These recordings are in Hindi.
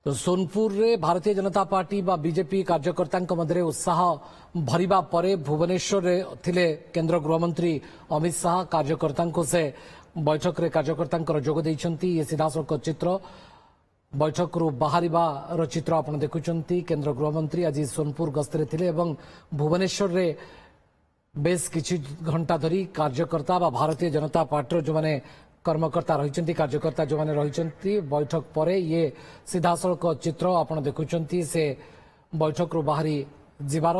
तो सोनपुर रे भारतीय जनता पार्टी बा बीजेपी कार्यकर्ता मध्य उत्साह भरिबा परे भुवनेश्वर रे थिले केंद्र गृहमंत्री अमित शाह कार्यकर्ता से बैठक रे कार्यकर्ता जोग देइछंती। ये सीधासलख चित्र बैठक रु बाहर चित्र आप देखुंत। केंद्र गृहमंत्री आज सोनपुर गस्तर थिले एवं भुवनेश्वर रे बेस किछि घंटा धरी कार्यकर्ता बा भारतीय जनता पार्टी जो माने कर्मकर्ता रही कार्यकर्ता जो मैंने रही बैठक पर ये सीधासलख चित्र आपड़ देखुंत। से बैठक रु बाहरी जीवार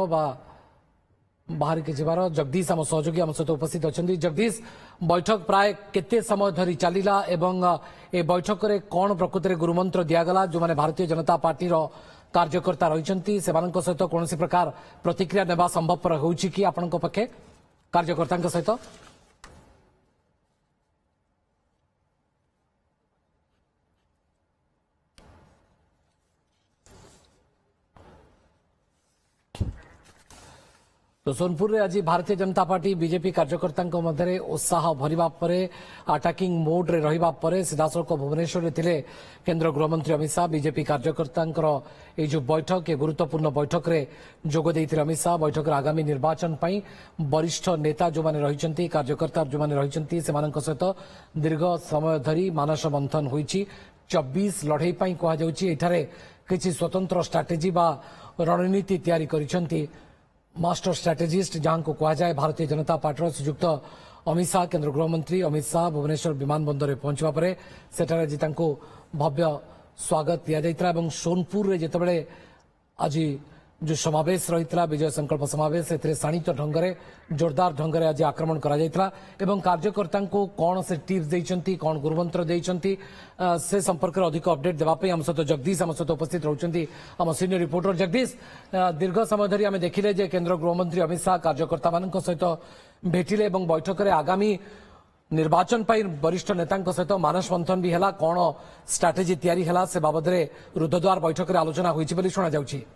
बाहर के जीवार जगदीश आम सहयोगी आम सहित उपस्थित अच्छा। जगदीश, बैठक प्राय केते समय धरी चलिला एवं ए बैठक रे कौन प्रकृति में गुरुमंत्र दिगला जो मैंने भारतीय जनता पार्टी कार्यकर्ता रही सहित कौन प्रकार प्रतिक्रिया नेबा संभवपर होउछि कि आपण पक्षे कार्यकर्ता सहित? तो सोनपुर रे आज भारतीय जनता पार्टी बीजेपी कार्यकर्ता मध्य उत्साह भरिबा परे अटाकिंग मोड रे रहिबा परे सीधासलख भुवनेश्वर रे थिले केंद्र गृहमंत्री अमित शाह। बीजेपी कार्यकर्ता ये जो बैठक ये गुरुत्वपूर्ण बैठक रे जोग देइथिले अमित शाह। बैठक आगामी निर्वाचन पई वरिष्ठ नेता जो माने रहिचंती कार्यकर्ता जो माने रहिचंती सेमानक सहित दीर्घ समय धरी मानस मंथन होईची। 24 लड़ाई पई कहा जाउची। एठारे किछि स्वतंत्र स्ट्रैटेजी बा रणनीति तैयारी करिसंती मास्टर स्ट्रैटेजिस्ट जहां को कहा जाए भारतीय जनता पार्टी श्रीजुक्त अमित शाह। केंद्र गृहमंत्री अमित शाह भुवनेश्वर विमान बंदर में पहुंचवा पर सेठारे भव्य स्वागत दिया जाइत्रा। सोनपुर रे जेतेबेले आज जो समावेश रही विजय संकल्प समावेश से शाणित ढंग से जोरदार ढंग से आज आक्रमण करा जाइत्रा एवं कार्यकर्ता को कौन से टिप्स देइछंती कौन गुरुमंत्र देइछंती से संपर्क में अधिक अपडेट देवाई आम सहित जगदीश आम सहित उपस्थित रहउछंती आम सीनियर रिपोर्टर। जगदीश, दीर्घ समय धरी आम देखिले जे केंद्र गृहमंत्री अमित शाह कार्यकर्ता मानक सहित भेटिले एवं बैठक में आगामी निर्वाचन पर वरिष्ठ नेता सहित मानस मंथन भी है। कौन स्ट्राटेजी तैयारी है से बाबद रुद्धद्वार बैठक में आलोचना होइछि बोली शुणा जाउछि।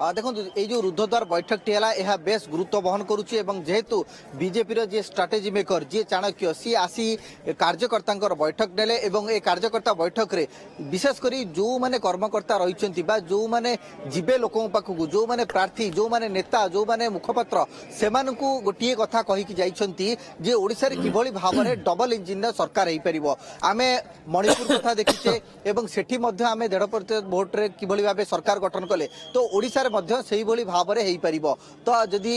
देखो ये जो रुद्धद्वार बैठक टी है बेस गुरुत्व बहन करुच्ची जेहेतु बीजेपी जी स्ट्राटेजी मेकर जी चाणक्य सी आसी कार्यकर्ता बैठक नेले ए कार्यकर्ता बैठक रे विशेषकर जो माने कर्मकर्ता रही जो माने जीवे लोकों पाखक जो माने प्रार्थी जो माने नेता जो माने मुखपत्र से गोटे कथा कहीकि जाइछंती जे ओडिसा रे किभली भाव में डबल इंजिन सरकार हो पार। आमे मणिपुर कथा देखिचे एवं सेठी मध्य आमे 1.5% भोट रे किभली भाबे सरकार गठन कले तो ओडिसा भाव में तो जदि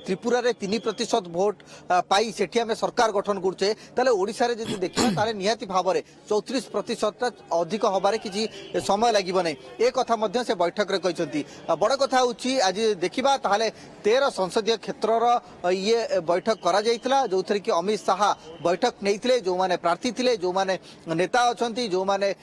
त्रिपुरा रे 3% भोट पाई सेठी आमे सरकार गठन करछे ताले ओडिसा रे जदि देखिबा ताले निहाती भाव में 34% अधिक हबारे किछि समय लागिबो नै ए कथा मध्य से बैठक रे कहिसंती। बड़ कथा होछि आज देखिबा ताले 13 संसदीय क्षेत्र रो ये बैठक करा जाइतला जोथरे कि अमित शाह बैठक नैथिले जो माने प्रार्थी थिले जो माने नेता अछंती जो माने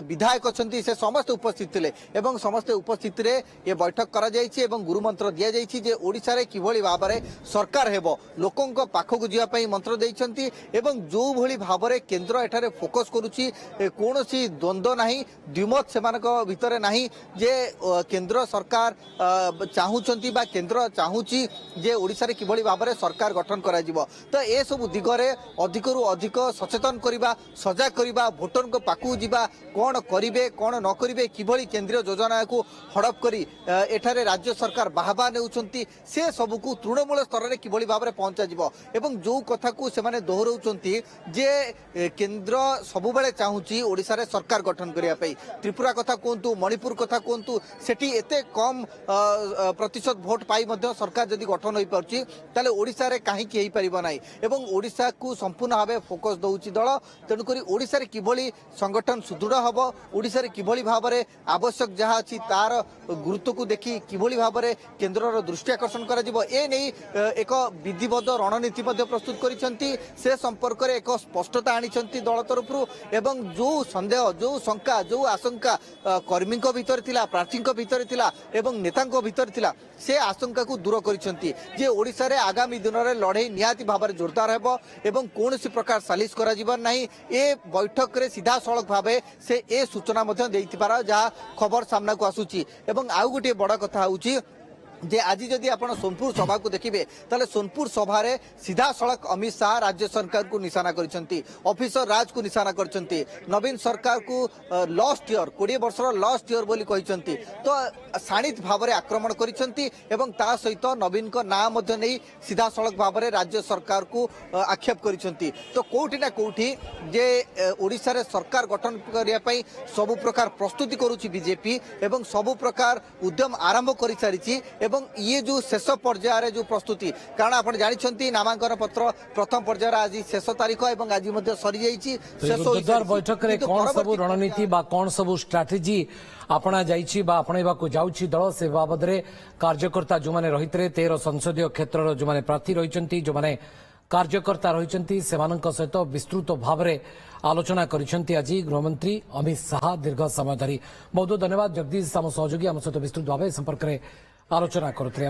विधायक अछंती से समस्त उपस्थित थिले एवं समस्त उपस्थित रे ये बैठक करा जाइछि एवं गुरुमंत्र दिया जाइछि जे ओडिसा रे किभली भाव में सरकार हेबो लोकंक पाखक जिया पई मंत्र दैछंती एवं जो भली भाव में केंद्र एठारे फोकस करूछि कोनोसी द्वंद्व नाही द्विमत सेमानक भितरे नाही जे केंद्र सरकार चाहुचंती बा केंद्र चाहुची जे ओडिसा रे किभली भाव में सरकार गठन करा जिवो तो ए सब दिगरे अधिकरु अधिक सचेतन करिबा सजग करिबा भोटर को पाखु जिबा कोन करिवे कोन न करिवे किभली केंद्रीय योजना को हड़प करी एठारे राज्य सरकार बाहबा नेउछंती से सबको तृणमूल स्तर में किभली भाव में पहुंचा जिवो एवं जो कथा को से माने दोहराउछंती जे केंद्र सबुबेले चाहुची ओडिसा रे सरकार गठन करिया पई। त्रिपुरा कथा कोंतु मणिपुर कथा कोंतु सेठी एते कम प्रतिशत भोट पाई मध्य सरकार जदि गठन होई परची ताले ओडिसा रे काहे कि हेई परिबो नाही एवं ओडिसा को संपूर्ण भावे फोकस दउची दल तेनु करी ओडिसा रे किभली संगठन सुदृढ़ हबो ओडिसा रे किभली भाव में आवश्यक जहा अछि तार गुरुत्व को देखि किभली भाव में केंद्र दृष्टि आकर्षण करा जिवो ए नै एक विधिबद्ध रणनीति प्रस्तुत करिसंती से संपर्क में एक स्पष्टता आनिसंती दल तरफ एवं जो संदेह जो शंका जो आशंका कर्मी भीतर थिला प्रार्थी भीतर थिला एवं नेता भीतर थिला से आशंका को दूर करिसंती जे ओडिसा रे आगामी दिन में लड़ाई निहाती भाव में जोरदार हेबो एवं कोनोसी प्रकार सालिश करा जिवो नाही ए बैठक रे सीधा सड़क भावे से ए सूचना मध्य देइतिबार जहा खबर सामना को आसुची एवं आउ गोटे बड़ कथा होउची जे आज जदि आप सोनपुर सभा को देखिए ताले सोनपुर सभारे सीधा सड़क अमित शाह राज्य सरकार को निशाना करछंती, ऑफिसर राज को निशाना करछंती, नवीन सरकार को लास्ट ईयर 20 वर्षर लास्ट ईयर बोली कहिसंती। तो शाणित भाव में आक्रमण करिसंती एवं ता सहित नवीन को नाम मध्य नहीं सीधा सड़क भाव में राज्य सरकार को आक्षेप करिसंती। तो कोठी ना कोठी जे ओडिशा रे सरकार गठन करिया पई सब प्रकार प्रस्तुति करूची बीजेपी एवं सब प्रकार उद्यम आरंभ करि सारिची एवं ये जो शेष पर्यायर जो प्रस्तुति कारण आप जानते नामांकन पत्र प्रथम पर्यायर आज शेष तारीख एवं आज सरी जाइए रुद्धद्वार बैठक रे कौन सब रणनीति बा कौन सब स्ट्राटेजी अपना जाइछि बा अपनाइबाकू जाउछि दल से बाबद रे कार्यकर्ता जो माने रहितरे 13 संसदीय क्षेत्र जो माने प्रार्थी रहिचंती जो माने कार्यकर्ता रहिचंती सेमानक सहित विस्तृत भाव में आलोचना करिसंती आज गृहमंत्री अमित शाह दीर्घ समय धरी। बहुत बहुत धन्यवाद जगदीश आम सहयोगी आम सहित विस्तृत भाव संपर्क में आलोचना करुଥିଲେ।